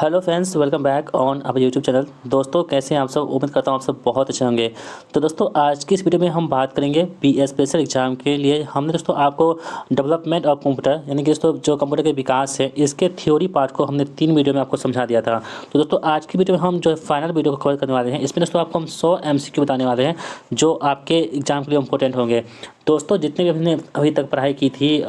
Hello friends, welcome back on our YouTube channel. दोस्तों कैसे हैं आप सब? उम्मीद करता हूँ आप सब बहुत अच्छे होंगे। तो दोस्तों आज की इस वीडियो में हम बात करेंगे बी स्पेशल एग्जाम के लिए हमने दोस्तों आपको डेवलपमेंट ऑफ कंप्यूटर यानी कि दोस्तों जो कंप्यूटर के विकास है इसके थ्योरी पार्ट को हमने 3 वीडियो में आपको समझा दिया था। तो दोस्तों आज की वीडियो में हम जो फाइनल वीडियो को कवर करने वाले हैं इसमें दोस्तों आपको हम 100 MCQ बताने वाले हैं जो आपके एग्जाम के लिए इंपॉर्टेंट होंगे। दोस्तों जितने भी हमने अभी तक पढ़ाई की थी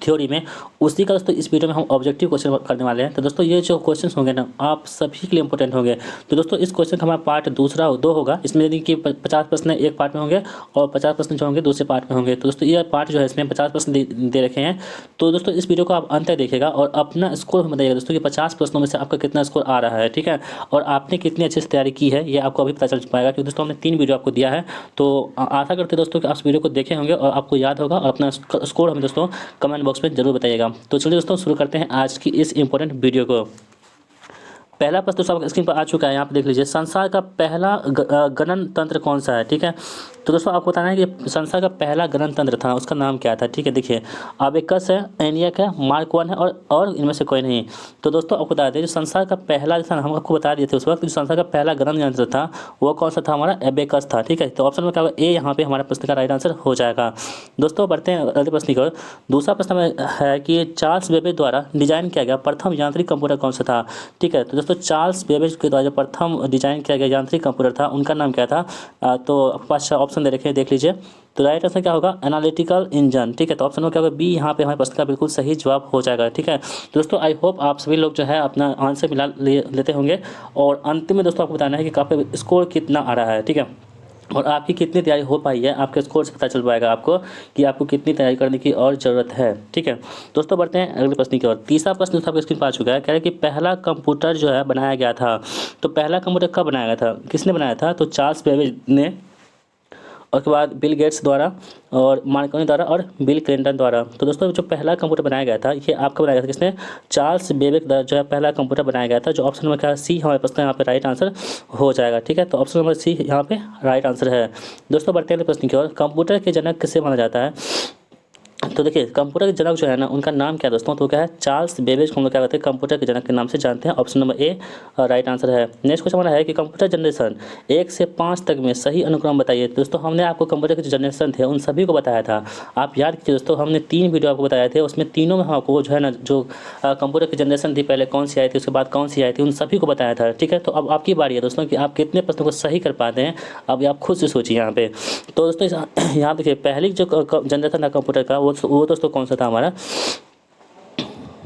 थ्योरी में, उसी का दोस्तों इस वीडियो में हम ऑब्जेक्टिव क्वेश्चन करने वाले हैं। तो दोस्तों ये जो क्वेश्चन होंगे ना आप सभी के लिए इंपॉर्टेंट होंगे। तो दोस्तों इस क्वेश्चन का हमारा पार्ट दूसरा 2 होगा। इसमें यदि कि 50 प्रश्न एक पार्ट में होंगे और 50 प्रश्न जो होंगे दूसरे पार्ट में होंगे। तो दोस्तों ये पार्ट जो है इसमें 50 प्रश्न दे रखे हैं। तो दोस्तों इस वीडियो को आप अंत तक देखिएगा और अपना स्कोर बताइएगा दोस्तों कि 50 प्रश्नों में से आपका कितना स्कोर आ रहा है, ठीक है। और आपने कितनी अच्छे से तैयारी की है ये आपको अभी पता चल पाएगा, क्योंकि दोस्तों हमने 3 वीडियो आपको दिया है। तो आशा करते दोस्तों कि आप इस वीडियो को देखे होंगे और आपको याद होगा और अपना स्कोर हमें दोस्तों कमेंट बॉक्स में जरूर बताइएगा। तो चलिए दोस्तों शुरू करते हैं आज की इस इंपॉर्टेंट वीडियो को। पहला प्रश्न दोस्तों आपके स्क्रीन पर आ चुका है, यहाँ पे देख लीजिए। संसार का पहला गणतंत्र कौन सा है, ठीक है। तो दोस्तों आपको बताना है कि संसार का पहला गणतंत्र था उसका नाम क्या था, ठीक है। देखिए अबेकस है, एनियक है, मार्क 1 है और इनमें से कोई नहीं। तो दोस्तों आपको बता दें जो संसार का पहला जो था हम आपको बता दिए थे उस वक्त, जो संसार का पहला गणतंत्र था वो कौन सा था, हमारा एबेकस था, ठीक है। तो ऑप्शन में क्या होगा, ए यहाँ पे हमारा प्रश्न का राइट आंसर हो जाएगा। दोस्तों बढ़ते हैं अगले प्रश्न की ओर। दूसरा प्रश्न में है कि चार्ल्स बेबेज द्वारा डिजाइन किया गया प्रथम यांत्रिक कंप्यूटर कौन सा था, ठीक है। तो दोस्तों चार्ल्स बेबेज के द्वारा जो प्रथम डिजाइन किया गया यांत्रिक कंप्यूटर था उनका नाम क्या था। तो आपके पास ऑप्शन दे रखे हैं, देख लीजिए। तो राइट आंसर क्या होगा, एनालिटिकल इंजन, ठीक है। तो ऑप्शन में क्या होगा, बी यहाँ पे हमारे प्रश्न का बिल्कुल सही जवाब हो जाएगा, ठीक है। दोस्तों आई होप आप सभी लोग जो है अपना आंसर मिला लेते होंगे और अंतिम में दोस्तों आपको बताना है कि आपका स्कोर कितना आ रहा है, ठीक है। और आपकी कितनी तैयारी हो पाई है आपके स्कोर से पता चल पाएगा आपको कि आपको कितनी तैयारी करने की और ज़रूरत है, ठीक है। दोस्तों बढ़ते हैं अगले प्रश्न की ओर। तीसरा प्रश्न दोस्तों आपके स्क्रीन पर आ चुका है, कह रहे हैं कि पहला कंप्यूटर जो है बनाया गया था। तो पहला कंप्यूटर कब बनाया गया था, किसने बनाया था। तो चार्ल्स बेबेज ने, उसके बाद बिल गेट्स द्वारा और मार्कोनी द्वारा और बिल क्लिंटन द्वारा। तो दोस्तों जो पहला कंप्यूटर बनाया गया था ये आपका बनाया गया था किसने, चार्ल्स बेबेज द्वारा जो है पहला कंप्यूटर बनाया गया था। जो ऑप्शन नंबर क्या है, सी हमारे पास यहाँ पे राइट आंसर हो जाएगा, ठीक है। तो ऑप्शन नंबर सी यहाँ पे राइट आंसर है। दोस्तों बढ़ते हैं प्रश्न की ओर। कंप्यूटर के जनक किसे माना जाता है। तो देखिए कंप्यूटर के जनक जो है ना उनका नाम क्या है दोस्तों, तो क्या है, चार्ल्स बेबेज को हम लोग क्या कहते हैं कंप्यूटर के जनक के नाम से जानते हैं। Option number A right answer है। नेक्स्ट क्वेश्चन हमारा है कि कंप्यूटर जनरेशन 1 से 5 तक में सही अनुक्रम बताइए। दोस्तों हमने आपको कंप्यूटर के जो जनरेशन थे उन सभी को बताया था। आप याद कीजिए दोस्तों, हमने 3 वीडियो आपको बताए थे, उसमें तीनों में आपको जो है ना जो कंप्यूटर की जनरेशन थी पहले कौन सी आई थी उसके बाद कौन सी आई थी उन सभी को बताया था, ठीक है। तो अब आपकी बारी है दोस्तों कि आप कितने प्रश्नों को सही कर पाते हैं, अब आप खुद से सोचिए यहाँ पे। तो दोस्तों यहाँ देखिए पहली जो जनरेशन था कंप्यूटर का वो दोस्तों कौन सा था हमारा,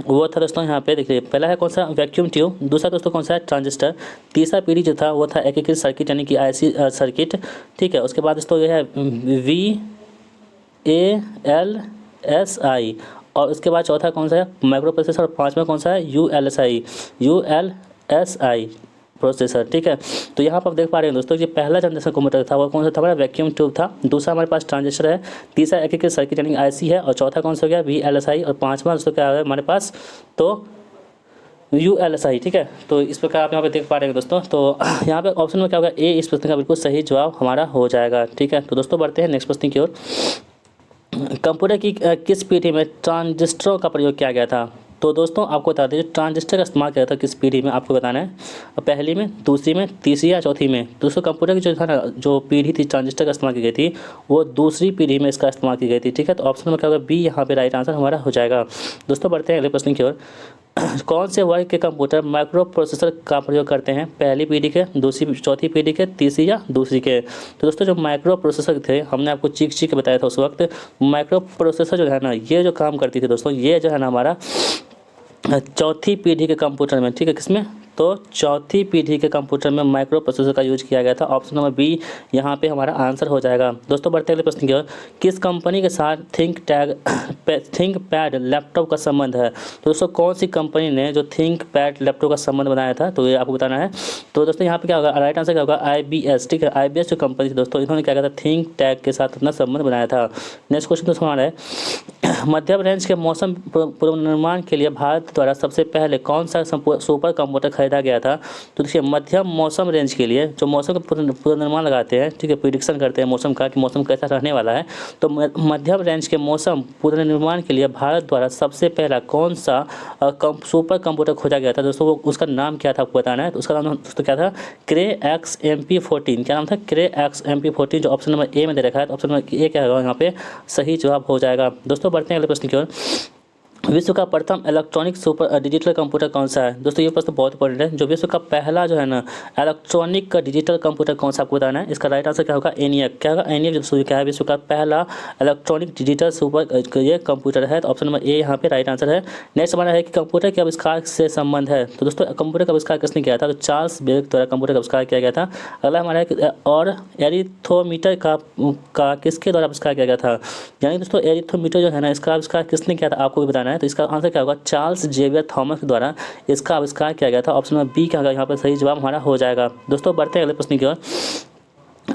वो था दोस्तों यहाँ पे देखिए पहला है कौन सा, वैक्यूम ट्यूब। दूसरा दोस्तों कौन सा है, ट्रांजिस्टर। तीसरा पीढ़ी जो था वो था एकीकृत सर्किट यानी कि IC सर्किट, ठीक है। उसके बाद दोस्तों ये है VALSI और उसके बाद चौथा कौन सा है, माइक्रो प्रोसेसर। और पाँचवा कौन सा है, ULSI प्रोसेसर, ठीक है। तो यहाँ पर आप देख पा रहे हैं दोस्तों कि पहला जनरेशन कंप्यूटर था वो कौन सा था, हमारा वैक्यूम ट्यूब था। दूसरा हमारे पास ट्रांजिस्टर है। तीसरा एकीकृत सर्किट यानी IC है और चौथा कौन सा हो गया, VLSI। और पाँचवा दोस्तों क्या है हमारे पास, तो ULSI, ठीक है। तो इस प्रकार आप यहाँ पे देख पा रहे हैं दोस्तों। तो यहाँ पे ऑप्शन में क्या होगा, ए इस प्रश्न का बिल्कुल सही जवाब हमारा हो जाएगा, ठीक है। तो दोस्तों बढ़ते हैं नेक्स्ट प्रश्न की ओर। कंप्यूटर की किस पीढ़ी में ट्रांजिस्टरों का प्रयोग किया गया था। तो दोस्तों आपको बता दें ट्रांजिस्टर का इस्तेमाल किया था किस पीढ़ी में, आपको बताना है, पहली में, दूसरी में, तीसरी या चौथी में। दोस्तों कंप्यूटर की जो था ना जो पीढ़ी थी ट्रांजिस्टर का इस्तेमाल की गई थी वो दूसरी पीढ़ी में इसका इस्तेमाल की गई थी, ठीक है। तो ऑप्शन में क्या होगा, बी यहाँ पे राइट आंसर हमारा हो जाएगा। दोस्तों बढ़ते हैं अगले प्रश्न की ओर। कौन से वर्ग के कंप्यूटर माइक्रो प्रोसेसर का प्रयोग करते हैं, पहली पीढ़ी के, दूसरी चौथी पीढ़ी के, तीसरी या दूसरी के। तो दोस्तों जो माइक्रो प्रोसेसर थे हमने आपको चीख के बताया था उस वक्त, माइक्रो प्रोसेसर जो है ना ये जो काम करती थी दोस्तों ये जो है ना हमारा चौथी पीढ़ी के कंप्यूटर में, ठीक है। किसमें, तो चौथी पीढ़ी के कंप्यूटर में माइक्रो प्रोसेसर का यूज किया गया था। ऑप्शन नंबर बी यहाँ पे हमारा आंसर हो जाएगा। दोस्तों बढ़ते अगले प्रश्न की ओर। किस कंपनी के साथ थिंक पैड लैपटॉप का संबंध है। तो दोस्तों कौन सी कंपनी ने जो थिंक पैड लैपटॉप का संबंध बनाया था, तो ये आपको बताना है। तो दोस्तों यहाँ पे क्या होगा, राइट आंसर क्या होगा, IBS, ठीक है। IBS जो कंपनी थी दोस्तों इन्होंने क्या किया था, थिंक टैग के साथ अपना संबंध बनाया था। नेक्स्ट क्वेश्चन दोस्तों हमारा है मध्यम रेंज के मौसम पूर्वानुमान के लिए भारत द्वारा सबसे पहले कौन सा सुपर कंप्यूटर खरीदा गया था? तो देखिए, मध्यम मौसम रेंज के लिए जो मौसम का पूर्वानुमान लगाते हैं, ठीक है, प्रिडिक्शन करते हैं मौसम का कि मौसम कैसा रहने वाला है, तो मध्यम रेंज के मौसम पूर्वानुमान के लिए भारत द्वारा सबसे पहला कौन सा सुपर कंप्यूटर खोजा गया था? दोस्तों वो उसका नाम क्या था आपको बताना है। तो उसका नाम दोस्तों क्या था? क्रे एक्स MP14। क्या नाम था? क्रे एक्स MP14, जो ऑप्शन नंबर ए में दे रखा है। तो ऑप्शन नंबर ए क्या होगा यहाँ पे? सही जवाब हो जाएगा। दोस्तों बढ़ते हैं अगले प्रश्न की ओर। विश्व का प्रथम इलेक्ट्रॉनिक सुपर डिजिटल कंप्यूटर कौन सा है? दोस्तों ये प्रश्न बहुत इंपॉर्टेंट है। जो विश्व का पहला जो है ना इलेक्ट्रॉनिक का डिजिटल कंप्यूटर कौन सा आपको बताना है। इसका राइट आंसर क्या होगा? एनियक। क्या होगा? एनियक जो क्या है विश्व का पहला इलेक्ट्रॉनिक डिजिटल सुपर ये कंप्यूटर है। तो ऑप्शन नंबर ए यहाँ पे राइट आंसर है। नेक्स्ट हमारा है कि कंप्यूटर के आविष्कार से संबंध है। तो दोस्तों कंप्यूटर का आविष्कार किसने किया था? तो चार्ल्स बेबेज द्वारा कंप्यूटर का आविष्कार किया गया था। अगला हमारा है और एरिथोमीटर का किसके द्वारा आविष्कार किया गया था? यानी दोस्तों एरिथोमीटर जो है ना इसका आविष्कार किसने किया था आपको भी बताना है। तो इसका आंसर क्या होगा? चार्ल्स जेवियर थॉमस के द्वारा इसका आविष्कार किया गया था। ऑप्शन नंबर बी क्या होगा यहाँ पर? सही जवाब हमारा हो जाएगा। दोस्तों बढ़ते हैं अगले प्रश्न की ओर।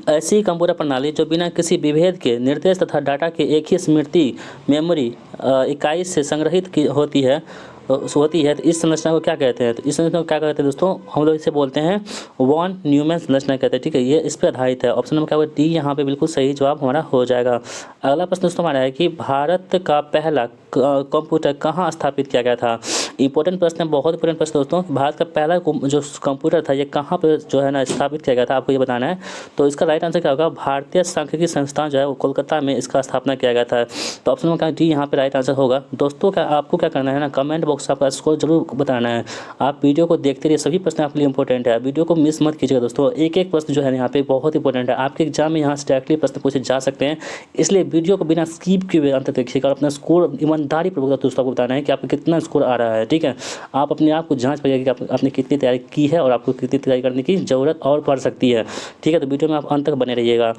ऐसी कंप्यूटर प्रणाली जो बिना किसी विभेद के निर्देश तथा डाटा के एक ही स्मृति मेमोरी इकाई से संग्रहित होती है तो इस संरचना को क्या कहते हैं? तो इस संरचना को क्या कहते हैं दोस्तों? हम लोग इसे बोलते हैं वॉन न्यूमैन संरचना कहते हैं। ठीक है, ये इस पर आधारित है। ऑप्शन नंबर क्या होगा? डी यहाँ पे बिल्कुल सही जवाब हमारा हो जाएगा। अगला प्रश्न दोस्तों हमारा है कि भारत का पहला कंप्यूटर कहाँ स्थापित किया गया था? इंपॉर्टेंट प्रश्न है, बहुत इंपॉर्टेंट प्रश्न दोस्तों। भारत का पहला जो कंप्यूटर था ये कहाँ पे जो है ना स्थापित किया गया था आपको ये बताना है। तो इसका राइट आंसर क्या होगा? भारतीय सांख्यिकी संस्थान जो है वो कोलकाता में इसका स्थापना किया गया था। तो ऑप्शन नंबर डी यहाँ पे राइट आंसर होगा। दोस्तों क्या आपको क्या करना है ना, कमेंट बॉक्स आपका स्कोर जरूर बताना है। आप वीडियो को देखते रहिए, सभी प्रश्न आपके लिए इंपॉर्टेंट है। वीडियो को मिस मत कीजिएगा दोस्तों। एक एक प्रश्न जो है यहाँ पे बहुत इंपॉर्टेंट है। आपके एग्जाम में यहाँ से डायरेक्टली प्रश्न पूछे जा सकते हैं, इसलिए वीडियो को बिना स्किप किए हुए अंत तक देखिएगा और अपना स्कोर ईमानदारी पूर्वक दोस्तों आपको बताना है कि आपका कितना स्कोर आ रहा है। ठीक है, आप अपने आप को जांच पाइएगा कि आपने कितनी तैयारी की है और आपको कितनी तैयारी करने की ज़रूरत और पड़ सकती है। ठीक है, तो वीडियो में आप अंत तक बने रहिएगा।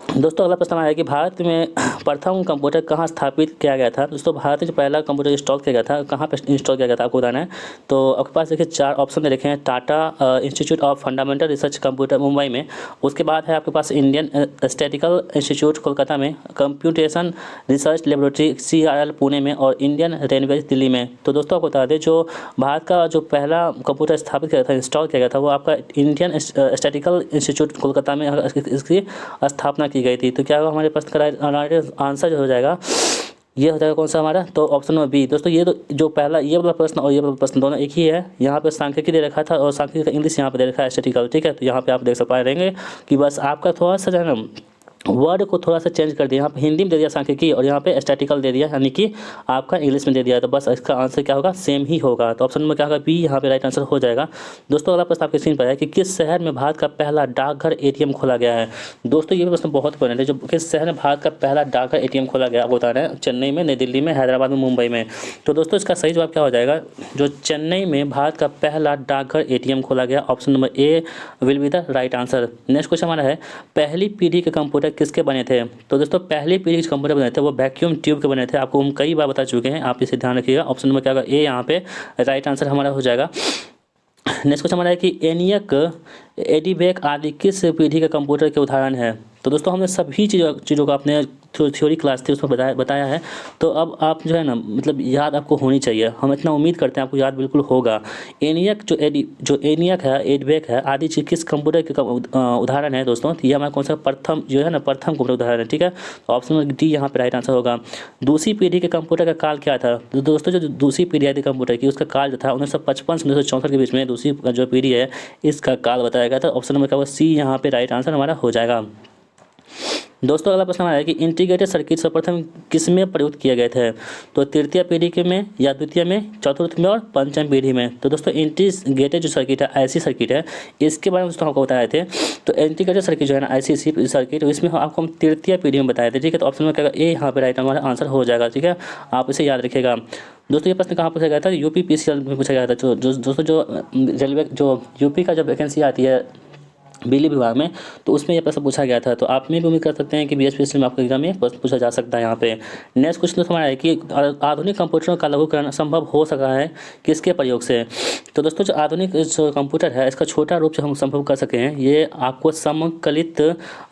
दोस्तों अगला प्रश्न आया कि भारत में प्रथम कंप्यूटर कहाँ स्थापित किया गया था? दोस्तों भारत में जो पहला कंप्यूटर इंस्टॉल किया गया था कहाँ पे इंस्टॉल किया गया था आपको बताना है। तो आपके पास देखिए चार ऑप्शन दे रखे हैं। Tata institute of fundamental research computer Mumbai में, उसके बाद है आपके पास इंडियन स्टैटिकल इंस्टीट्यूट कोलकाता में, computation research laboratory CRL Pune में और इंडियन रेलवे दिल्ली में। तो दोस्तों आपको बता दें जो भारत का जो पहला कंप्यूटर स्थापित किया था इंस्टॉल किया गया था वो आपका इंडियन स्टैटिकल इंस्टीट्यूट कोलकाता में इसकी स्थापना की गई थी। तो क्या होगा हमारे प्रश्न का राइट आंसर जो हो जाएगा ये हो जाएगा कौन सा हमारा? तो ऑप्शन नंबर बी। दोस्तों ये तो जो पहला ये वाला प्रश्न और ये वाला प्रश्न दोनों एक ही है। यहाँ पे सांख्यिकी दे रखा था और सांख्यिकी का इंग्लिश यहाँ पे दे रखा है स्टैटिकल। ठीक है, तो यहाँ पे आप देख सकते रहेंगे कि बस आपका थोड़ा सा जो है ना वर्ड को थोड़ा सा चेंज कर दिया। यहाँ पे हिंदी में दे दिया सांख्यिकी और यहाँ पे स्टैटिकल दे दिया, यानी कि आपका इंग्लिश में दे दिया। तो बस इसका आंसर क्या होगा? सेम ही होगा। तो ऑप्शन में क्या होगा? बी यहाँ पे राइट आंसर हो जाएगा। दोस्तों अगला प्रश्न आपके स्क्रीन पर है कि किस शहर में भारत का पहला डाकघर ATM खोला गया है? दोस्तों ये प्रश्न बहुत इंपॉर्टेंट है। जो किस शहर में भारत का पहला डाकघर ATM खोला गया आपको बता रहे हैं? चेन्नई में, नई दिल्ली में, हैदराबाद में, मुंबई में। तो दोस्तों इसका सही जवाब क्या हो जाएगा? जो चेन्नई में भारत का पहला डाकघर ATM खोला गया, option number A will be the right answer. Next question हमारा है पहली पीढ़ी के कंप्यूटर किसके बने थे? तो दोस्तों पहली पीढ़ी के कंप्यूटर बने थे वो वैक्यूम ट्यूब के बने थे। आपको हम कई बार बता चुके हैं, आप इसे ध्यान रखिएगा। ऑप्शन नंबर क्या होगा? ए यहाँ पे राइट आंसर हमारा हो जाएगा। नेक्स्ट क्वेश्चन हमारा है कि एनियक, एडीबेक आदि किस पीढ़ी के कंप्यूटर के उदाहरण है? तो दोस्तों हमने सभी चीज़ों को अपने थ्योरी क्लास थी उसमें बताया है। तो अब आप जो है ना मतलब याद आपको होनी चाहिए, हम इतना उम्मीद करते हैं आपको याद बिल्कुल होगा। एनियक जो एनियक है, एडीबेक है आदि चीज़ किस कंप्यूटर के उदाहरण है दोस्तों? तो ये हमारा कौन सा प्रथम जो है ना प्रथम कंप्यूटर उदाहरण है। ठीक है, तो ऑप्शन नंबर डी यहाँ पे राइट आंसर होगा। दूसरी पीढ़ी के कंप्यूटर का काल क्या था? तो दोस्तों जो दूसरी पीढ़ी आई थी कंप्यूटर की उसका काल जो था 1955 से 1964 के बीच में दूसरी जो पीढ़ी है इसका काल बताया गया था। ऑप्शन नंबर क्या होगा? सी यहाँ पे राइट आंसर हमारा हो जाएगा। दोस्तों अगला प्रश्न हमारा है कि इंटीग्रेटेड सर्किट सर्वप्रथम किस में प्रयुक्त किए गए थे? तो तृतीय पीढ़ी के में या द्वितीय में, चतुर्थ में और पंचम पीढ़ी में। तो दोस्तों इंटीग्रेटेड जो सर्किट है ऐसी सर्किट है, इसके बारे में दोस्तों आपको बताए थे। तो इंटीग्रेटेड सर्किट जो है ना ऐसी सर्किट इसमें आपको हम तृतीय पीढ़ी में बताए थे। ठीक है, तो ऑप्शन में क्या ए यहाँ पे राइट हमारा आंसर हो जाएगा। ठीक है, आप इसे याद रखिएगा। दोस्तों ये प्रश्न कहाँ पूछा गया था? UPPCL में पूछा गया था। जो दोस्तों जो रेलवे जो यूपी का जब वैकेंसी आती है बिजली विभाग में, तो उसमें ये प्रश्न पूछा गया था। तो आप में भी उम्मीद कर सकते हैं कि बीएसपीएससी में आपके एग्जाम में प्रश्न पूछा जा सकता है यहाँ पे। नेक्स्ट क्वेश्चन हमारा है कि आधुनिक कंप्यूटरों का लघुकरण संभव हो सका है किसके प्रयोग से। तो दोस्तों जो आधुनिक जो कंप्यूटर है इसका छोटा रूप जो हम संभव कर सके हैं, ये आपको समकलित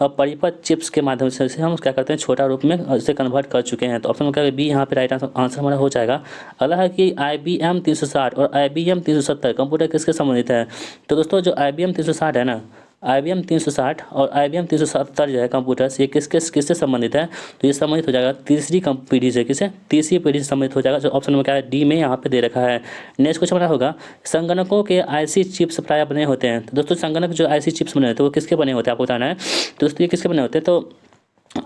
परिपथ चिप्स के माध्यम से हम क्या करते हैं, छोटा रूप में इसे कन्वर्ट कर चुके हैं। तो ऑप्शन क्या बी यहाँ पे राइट आंसर हमारा हो जाएगा। अगला है कि IBM 360 और IBM 370 कंप्यूटर किसके संबंधित है। तो दोस्तों जो IBM 360 है ना, IBM 360 और IBM 370 जो है कंप्यूटर्स, ये किससे संबंधित है। तो ये संबंधित हो जाएगा तीसरी पीढ़ी से, किसे, तीसरी पीढ़ी से संबंधित हो जाएगा। जो ऑप्शन में क्या है, डी में यहाँ पे दे रखा है। नेक्स्ट क्वेश्चन हमारा होगा, संगणकों के IC चिप्स प्राय बने होते हैं। तो दोस्तों संगणक जो IC चिप्स बने होते हैं वो किसके बने होते हैं आपको बताना है। तो दोस्तों ये किसके बने होते हैं, तो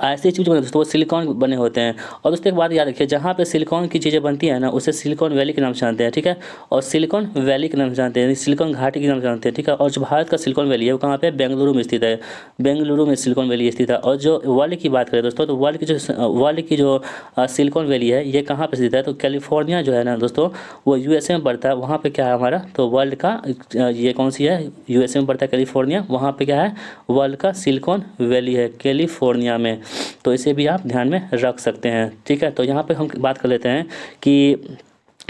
ऐसी चीज़ बने दोस्तों वो सिलिकॉन बने होते हैं। और दोस्तों एक बात याद रखिए, जहाँ पे सिलिकॉन की चीज़ें बनती है ना उसे सिलिकॉन वैली के नाम से जानते हैं, ठीक है। और सिलिकॉन वैली के नाम से जानते हैं, सिलिकॉन घाटी के नाम से जानते हैं, ठीक है। और जो भारत का सिलिकॉन वैली है वो कहाँ पे, बेंगलुरु में स्थित है। बेंगलुरु में सिलिकॉन वैली स्थित है। और जो वर्ल्ड की बात करें दोस्तों, तो वर्ल्ड की जो सिलिकॉन वैली है ये कहाँ पर स्थित है, तो कैलिफोर्निया जो है ना दोस्तों वो USA में पड़ता है। वहाँ पर क्या है हमारा, तो वर्ल्ड का ये कौन सी है, USA में पड़ता है कैलिफोर्निया। वहाँ पर क्या है, वर्ल्ड का सिलिकॉन वैली है कैलिफोर्निया में। तो इसे भी आप ध्यान में रख सकते हैं, ठीक है। तो यहाँ पे हम बात कर लेते हैं कि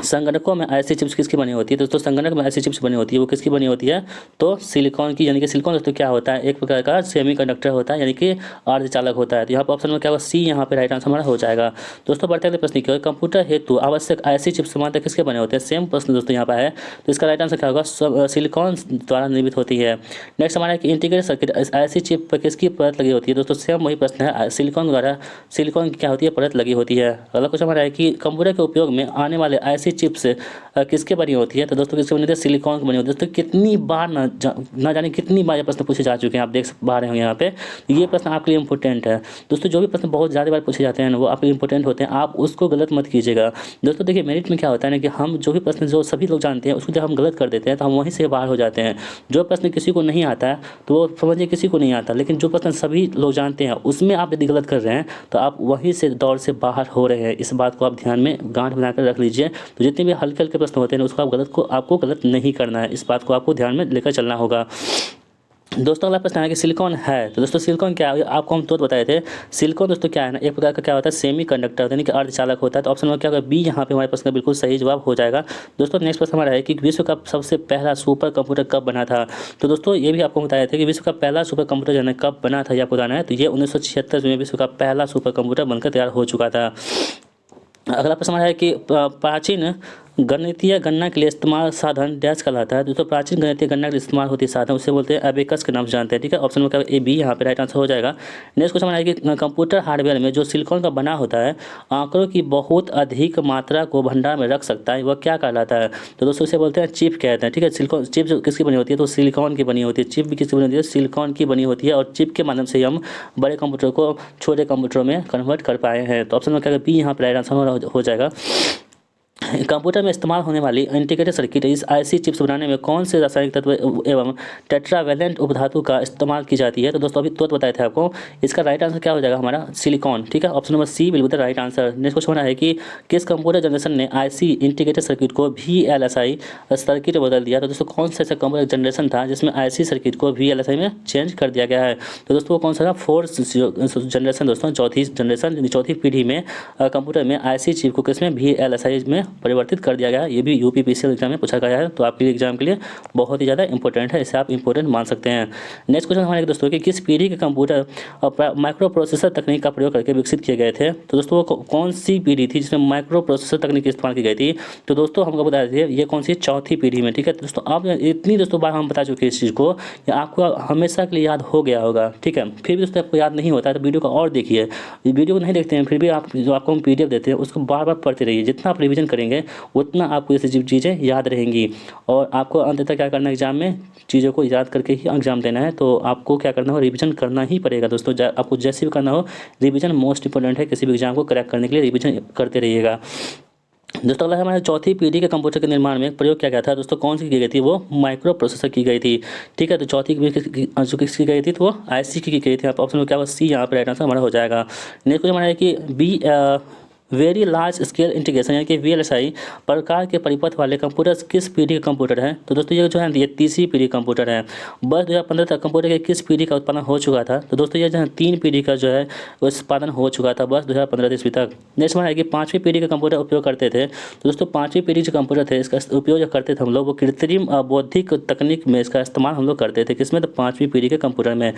संगणकों में ऐसी चिप्स किसकी बनी होती है। दोस्तों संगणक में ऐसी चिप्स बनी होती है वो किसकी बनी होती है, तो सिलिकॉन की। यानी कि सिलिकॉन दोस्तों क्या होता है, एक प्रकार का सेमीकंडक्टर होता है, यानी कि अर्धचालक होता है। तो यहाँ पर ऑप्शन में क्या होगा, सी यहाँ पे राइट आंसर हमारा हो जाएगा। दोस्तों बढ़ते अगले प्रश्न की ओर, कंप्यूटर हेतु आवश्यक ऐसी चिप्स सामान्यतः किसके बने होते हैं। सेम प्रश्न दोस्तों यहाँ पर है, तो इसका राइट आंसर क्या होगा, सिलिकॉन द्वारा निर्मित होती है। नेक्स्ट हमारा है कि इंटीग्रेटेड सर्किट ऐसी चिप पर किसकी परत लगी होती है। दोस्तों सेम वही प्रश्न है, सिलिकॉन द्वारा सिलिकॉन की क्या होती है, परत लगी होती है। अगला क्वेश्चन हमारा है कि कंप्यूटर के उपयोग में आने वाले ऐसी चिप्स किसके बनी होती है। तो दोस्तों किसके बनी होती है, सिलिकॉन की बनी होती है। दोस्तों कितनी बार ना जाने कितनी बार ये प्रश्न पूछे जा चुके हैं, आप देख पा रहे होंगे यहाँ पे। ये प्रश्न आपके लिए इंपॉर्टेंट है दोस्तों। जो भी प्रश्न बहुत ज़्यादा बार पूछे जाते हैं वो आपके लिए इंपॉर्टेंट होते हैं, आप उसको गलत मत कीजिएगा दोस्तों। देखिए मेरिट में क्या होता है ना कि हम जो भी प्रश्न जो सभी लोग जानते हैं उसको जब हम गलत कर देते हैं तो हम वहीं से बाहर हो जाते हैं। जो प्रश्न किसी को नहीं आता है तो वो समझिए किसी को नहीं आता, लेकिन जो प्रश्न सभी लोग जानते हैं उसमें आप यदि गलत कर रहे हैं तो आप वहीं से दौड़ से बाहर हो रहे हैं। इस बात को आप ध्यान में गांठ बनाकर रख लीजिए। तो जितने भी हल्के हल्के प्रश्न होते हैं उसको आपको गलत नहीं करना है, इस बात को आपको ध्यान में लेकर चलना होगा। दोस्तों अगला प्रश्न है कि सिलिकॉन है। तो दोस्तों सिलिकॉन क्या है, आपको हम तुरंत बताए थे। सिलिकॉन दोस्तों क्या है ना, एक प्रकार का क्या होता है, सेमी कंडक्टर यानी कि अर्धचालक होता है। तो ऑप्शन में क्या होगा, बी यहाँ पे हमारे प्रश्न का बिल्कुल सही जवाब हो जाएगा। दोस्तों नेक्स्ट प्रश्न हमारा है कि विश्व का सबसे पहला सुपर कंप्यूटर कब बना था। तो दोस्तों ये भी आपको बताए थे कि विश्व का पहला सुपर कंप्यूटर जो है कब बना था, यह आपको बताना है। तो ये 1976 में विश्व का पहला सुपर कंप्यूटर बनकर तैयार हो चुका था। अगला प्रश्न हमारा है कि प्राचीन गणितीय गणना के लिए इस्तेमाल साधन डैश कहलाता है। दोस्तों प्राचीन गणितीय गणना के लिए इस्तेमाल होती है साधन, उसे बोलते हैं एबेकस के नाम से जानते हैं, ठीक है। ऑप्शन में क्या ए बी यहाँ पे राइट आंसर हो जाएगा। नेक्स्ट क्वेश्चन है कि कंप्यूटर हार्डवेयर में जो सिलिकॉन का बना होता है आंकड़ों की बहुत अधिक मात्रा को भंडार में रख सकता है, वह क्या कहलाता है। तो दोस्तों उसे बोलते हैं चिप कहते हैं, ठीक है। सिलिकॉन चिप जो किसकी बनी होती है, तो सिलिकॉन की बनी होती है। चिप भी किसकी बनी होती है, सिलिकॉन की बनी होती है। और चिप के माध्यम से हम बड़े कंप्यूटर को छोटे कंप्यूटरों में कन्वर्ट कर पाए हैं। तो ऑप्शन में क्या बी यहाँ पर राइट आंसर हो जाएगा। कंप्यूटर में इस्तेमाल होने वाली इंटीग्रेटेड सर्किट इस IC चिप्स बनाने में कौन से रासायनिक तत्व एवं टेट्रावैलेंट उपधातु का इस्तेमाल की जाती है। तो दोस्तों अभी तुरंत बताया था आपको, इसका राइट आंसर क्या हो जाएगा हमारा, सिलिकॉन, ठीक है। Option number C will be the right answer. Next question है कि किस कंप्यूटर जनरेशन ने IC इंटीग्रेटेड सर्किट को VLSI सर्किट में बदल दिया। तो दोस्तों कौन सा ऐसा कंप्यूटर जनरेशन था जिसमें IC सर्किट को VLSI में चेंज कर दिया गया है। तो दोस्तों कौन सा था, 4th जनरेशन दोस्तों, चौथी जनरेशन, चौथी पीढ़ी में कंप्यूटर में IC चिप को किसमें VLSI में परिवर्तित कर दिया गया है। ये भी UPPCL एग्जाम में पूछा गया है, तो आपके एग्जाम के लिए बहुत ही ज़्यादा इंपॉर्टेंट है, इसे आप इंपॉर्टेंट मान सकते हैं। नेक्स्ट क्वेश्चन हमारे दोस्तों कि किस पीढ़ी के कंप्यूटर माइक्रो प्रोसेसर तकनीक का प्रयोग करके विकसित किए गए थे। तो दोस्तों वो कौन सी पीढ़ी थी जिसमें माइक्रो प्रोसेसर तकनीक इस्तेमाल की गई थी। तो दोस्तों हमको बता दीजिए ये कौन सी चौथी पीढ़ी में, ठीक है। दोस्तों आप इतनी दोस्तों बार हम बता चुके हैं इस चीज़ को, आपको हमेशा के लिए याद हो गया होगा, ठीक है। फिर भी दोस्तों आपको याद नहीं होता है तो वीडियो को और देखिए, वीडियो को नहीं देखते हैं फिर भी आप जो आपको हम PDF देते हैं उसको बार बार पढ़ते रहिए। जितना आप रिवीजन करेंगे उतना आपको ये सब चीज़ें याद रहेंगी और आपको अंत तक क्या करना है, एग्जाम में चीज़ों को याद करके ही एग्जाम देना है। तो आपको क्या करना हो, रिवीजन करना ही पड़ेगा दोस्तों। आपको जैसे भी करना हो रिवीजन मोस्ट इंपॉर्टेंट है, किसी भी एग्जाम को क्रैक करने के लिए रिवीजन करते रहिएगा। दोस्तों अगला हमारे चौथी पीढ़ी के कंप्यूटर के निर्माण में प्रयोग किया गया था। दोस्तों कौन सी की गई थी, वो माइक्रो प्रोसेसर की गई थी, ठीक है। तो चौथी जो किसकी गई थी तो वो IC की गई थी। आप ऑप्शन में क्या होगा, सी यहाँ पर राइट आंसर हमारा हो जाएगा। नेक्स्ट क्वेश्चन हमारा है कि वेरी लार्ज स्केल इंटीग्रेशन यानी कि VLSI प्रकार के परिपथ वाले कंप्यूटर किस पीढ़ी के कंप्यूटर हैं? तो दोस्तों ये जो है ये तीसरी पीढ़ी कंप्यूटर है। वर्ष 2015 तक कंप्यूटर के किस पीढ़ी का उत्पादन हो चुका था? तो दोस्तों ये जो है 3 पीढ़ी का जो है उत्पादन हो चुका था वर्ष 2015 ईस्वी तक। नेक्स्ट हमारा है कि 5वीं पीढ़ी के कंप्यूटर उपयोग करते थे। तो दोस्तों 5वीं पीढ़ी जो कंप्यूटर थे इसका उपयोग जो करते थे हम लोग वो कृत्रिम बौद्धिक तकनीक में इसका इस्तेमाल हम लोग करते थे। किसमें? तो 5वीं पीढ़ी के कंप्यूटर में।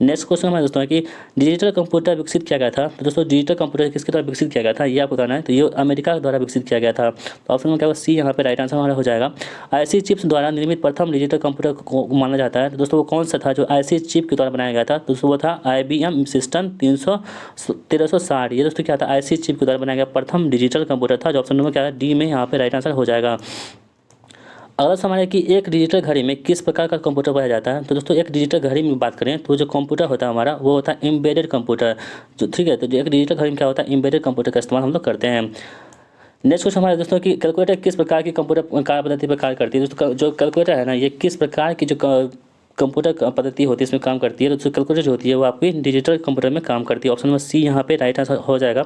नेक्स्ट क्वेश्चन हमारे दोस्तों है कि डिजिटल कंप्यूटर विकसित किया गया था। तो दोस्तों डिजिटल कंप्यूटर किसके द्वारा विकसित किया गया था ये आपको बताना है। तो ये अमेरिका द्वारा विकसित किया गया था। तो ऑप्शन में क्या होगा? सी यहाँ पे राइट आंसर हमारा हो जाएगा। आईसी चिप्स द्वारा निर्मित प्रथम डिजिटल कंप्यूटर को माना जाता है। तो दोस्तों वो कौन सा था जो आईसी चिप के द्वारा बनाया गया था? तो दोस्तों वो था IBM सिस्टम 1360। ये दोस्तों क्या था? आईसी चिप के द्वारा बनाया गया प्रथम डिजिटल कंप्यूटर था, जो ऑप्शन नंबर क्या है? डी में यहाँ पे राइट आंसर हो जाएगा। अगला सवाल है कि एक डिजिटल घड़ी में किस प्रकार का कंप्यूटर पाया जाता है? तो दोस्तों एक डिजिटल घड़ी में बात करें तो जो कंप्यूटर होता है हमारा वो होता है एम्बेडेड कंप्यूटर। जो ठीक है, तो जो एक डिजिटल घड़ी में क्या होता है? एम्बेडेड कंप्यूटर का इस्तेमाल हम लोग करते हैं। नेक्स्ट क्वेश्चन हमारे दोस्तों की कैलकुलेटर किस प्रकार की कंप्यूटर कार्य पद्धति पर कार्य करती है? दोस्तों जो कैलकुलेटर है ना ये किस प्रकार की जो कंप्यूटर पद्धति होती है इसमें काम करती है? तो जो कैलकुलेटर जो होती है वो आपकी डिजिटल कंप्यूटर में काम करती है। ऑप्शन नंबर सी यहाँ पे राइट आंसर हो जाएगा।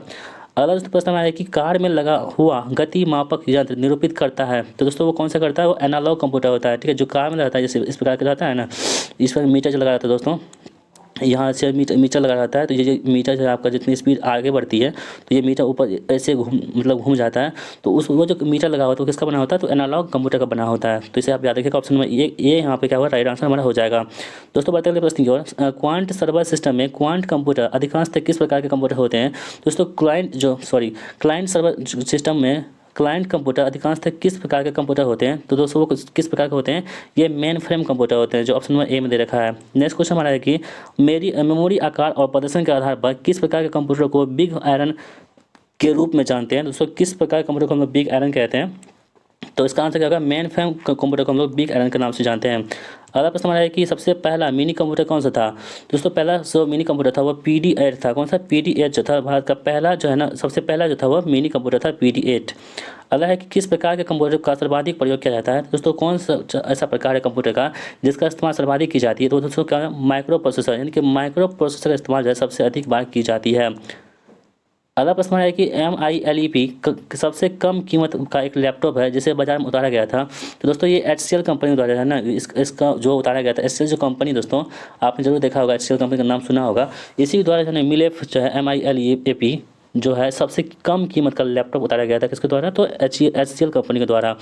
अगला दोस्तों प्रश्न हमारा है कि कार में लगा हुआ गति मापक यंत्र निरूपित करता है। तो दोस्तों वो कौन सा करता है? वो एनालॉग कंप्यूटर होता है। ठीक है, जो कार में रहता है जैसे इस प्रकार का रहता है ना, इस पर मीटर लगा रहता है दोस्तों, यहाँ से मीटर लगा रहता है। तो ये मीटर जो है आपका जितनी स्पीड आगे बढ़ती है तो ये मीटर ऊपर ऐसे घूम जाता है। तो उस वो जो मीटर लगा हुआ है तो किसका बना होता है? तो एनालॉग कंप्यूटर का बना होता है। तो इसे आप याद रखिएगा। ऑप्शन में ये यहाँ पे क्या होगा? राइट आंसर हमारा हो जाएगा। दोस्तों बढ़ते अगले प्रश्न की ओर। क्वांट सर्वर सिस्टम में क्वांट कंप्यूटर अधिकांशतः किस प्रकार के कंप्यूटर होते हैं? दोस्तों क्लाइंट सर्वर सिस्टम में क्लाइंट कंप्यूटर अधिकांशतः किस प्रकार के कंप्यूटर होते हैं? तो दोस्तों वो किस प्रकार के होते हैं? ये मेन फ्रेम कंप्यूटर होते हैं, जो ऑप्शन नंबर ए में दे रखा है। नेक्स्ट क्वेश्चन हमारा है कि मेमोरी आकार और प्रदर्शन के आधार पर किस प्रकार के कंप्यूटर को बिग आयरन के रूप में जानते हैं? दोस्तों किस प्रकार के कंप्यूटर को हम लोग बिग आयरन कहते हैं? तो इसका आंसर क्या होगा? मेन फ्रेम कंप्यूटर को हम लोग बिग आयरन के नाम से जानते हैं। अगला प्रश्न हमारा है कि सबसे पहला मिनी कंप्यूटर कौन सा था? दोस्तों पहला जो मिनी कंप्यूटर था वो PD8 था। कौन सा? PD8 जो था भारत का पहला जो है ना, सबसे पहला जो था वो मिनी कंप्यूटर था PD8। अगला है कि किस प्रकार के कंप्यूटर का सर्वाधिक प्रयोग किया जाता है? दोस्तों कौन सा ऐसा प्रकार है कंप्यूटर का जिसका इस्तेमाल सर्वाधिक की जाती है? तो दोस्तों क्या है? माइक्रो प्रोसेसर, यानी कि माइक्रो प्रोसेसर का इस्तेमाल जो है सबसे अधिक बार की जाती है। अगला प्रश्न है कि MILEP सबसे कम कीमत का एक लैपटॉप है जिसे बाजार में उतारा गया था। तो दोस्तों ये HCL कंपनी द्वारा है ना, इसका जो उतारा गया था, HCL जो कंपनी दोस्तों आपने जरूर देखा होगा, HCL कंपनी का नाम सुना होगा। इसी द्वारा जो है मिलेफ जो है MILEP जो है सबसे कम कीमत का लैपटॉप उतारा गया था। किसके द्वारा? तो HCL कंपनी के द्वारा।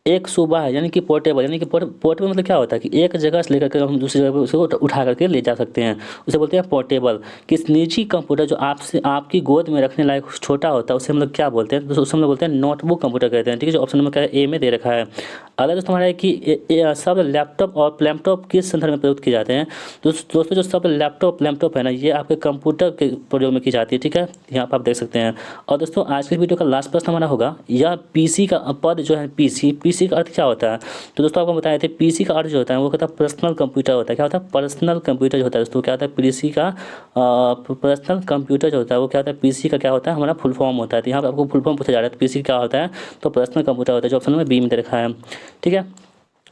एक सूबा है यानी कि पोर्टेबल, यानी कि पोर्टेबल मतलब क्या होता है कि एक जगह से लेकर के हम दूसरी जगह पर उसको उठा करके ले जा सकते हैं, उसे बोलते हैं पोर्टेबल। किस निजी कंप्यूटर जो आपसे आपकी गोद में रखने लायक छोटा होता है उसे हम लोग क्या बोलते हैं? तो उसे हम लोग बोलते हैं नोटबुक कंप्यूटर कहते हैं। ठीक है, जो ऑप्शन नंबर क्या है? ए में दे रखा है। अगला दोस्तों हमारा है कि सब लैपटॉप और लैपटॉप किस संदर्भ में प्रयुक्त किए जाते हैं? दोस्तों जो सब लैपटॉप है ना ये आपके कंप्यूटर के प्रयोग में की जाती है। ठीक है, यहाँ पर आप देख सकते हैं। और दोस्तों आज के वीडियो का लास्ट प्रश्न हमारा होगा, यह PC का पद जो है PC का अर्थ क्या होता है? तो दोस्तों आपको बताए थे PC का अर्थ जो होता है वो कहता है पर्सनल कंप्यूटर होता है। क्या होता है? पर्सनल कंप्यूटर जो होता है दोस्तों क्या होता है? PC का पर्सनल कंप्यूटर जो होता है वो क्या होता है? PC का क्या होता है? हमारा फुल फॉर्म होता है। तो यहाँ पर आपको फुल फॉर्म पूछा जा रहा है तो PC क्या होता है? तो पर्सनल कंप्यूटर होता है, जो ऑप्शन में बी में दे रखा है। ठीक है,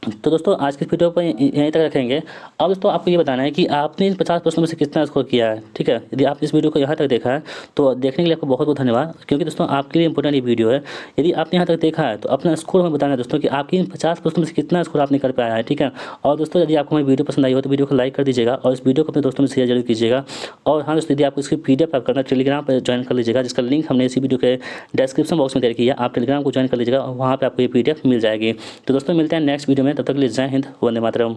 तो दोस्तों आज की वीडियो पर यहीं तक रखेंगे। अब दोस्तों आपको ये बताना है कि आपने इन 50 प्रश्नों में से कितना स्कोर किया है। ठीक है, यदि आप इस वीडियो को यहाँ तक देखा है तो देखने के लिए आपको बहुत बहुत धन्यवाद, क्योंकि दोस्तों आपके लिए इंपॉर्टेंट ये वीडियो है। यदि आपने यहाँ तक देखा है तो अपना स्कोर हमें बताना है दोस्तों कि आपकी इन 50 प्रश्नों में से कितना स्कोर आपने कर पाया है। ठीक है, और दोस्तों यदि आपको हमारी वीडियो पसंद आई हो तो वीडियो को लाइक कर दीजिएगा और इस वीडियो को अपने दोस्तों में शेयर जरूर कीजिएगा। और हाँ दोस्तों, यदि आपको इसकी PDF प्राप्त करना टेलीग्राम पर ज्वाइन कर लीजिएगा, जिसका लिंक हमने इसी वीडियो के डिस्क्रिप्शन बॉक्स में दे रखी है। आप टेलीग्राम को ज्वाइन कर लीजिएगा और वहाँ पर आपको ये PDF मिल जाएगी। तो दोस्तों मिलते हैं नेक्स्ट वीडियो में, तब तक के लिए जय हिंद, वंदे मातरम।